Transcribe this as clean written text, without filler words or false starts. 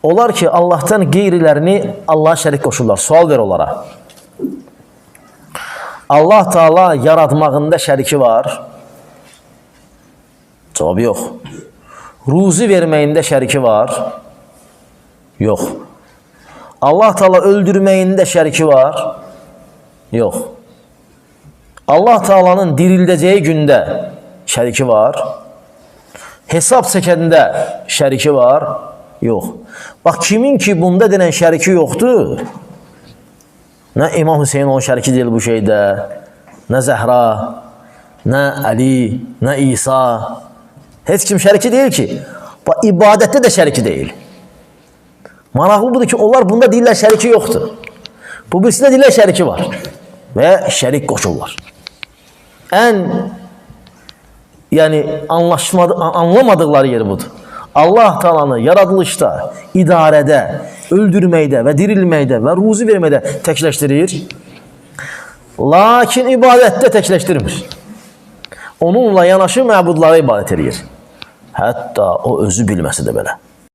Onlar ki, Allah'tan qeyrilərini Allah'a şərik qoşurlar. Sual ver onlara. Allah Teala yaratmağında şəriki var. Cevabı yox. Ruzi verməyində şəriki var. Yox. Allah Teala öldürməyində şəriki var. Yox. Allah Teala'nın dirildəcəyi gündə şəriki var. Hesab çəkəndə şəriki var. Yox. Bax, kimin ki bunda denən şəriki yoxdur, nə İmam Hüseyin onun şəriki deyil bu şeydə, nə Zəhra, nə Əli, nə İsa, heç kim şəriki deyil ki. Bax, ibadətdə də şəriki deyil. Maraqlı budur ki, onlar bunda deyirlər şəriki yoxdur. Bu birisində deyirlər şəriki var və şərik qoşurlar. Ən anlamadıkları yer budur. Allah Teala'nı yaradılışda, idarədə, öldürməkdə və dirilməkdə və ruzi verməkdə təkləşdirir. Lakin ibadətdə təkləşdirmir. Onunla yanaşı məbudlara ibadət edir. Hətta o özü bilməsi də belə.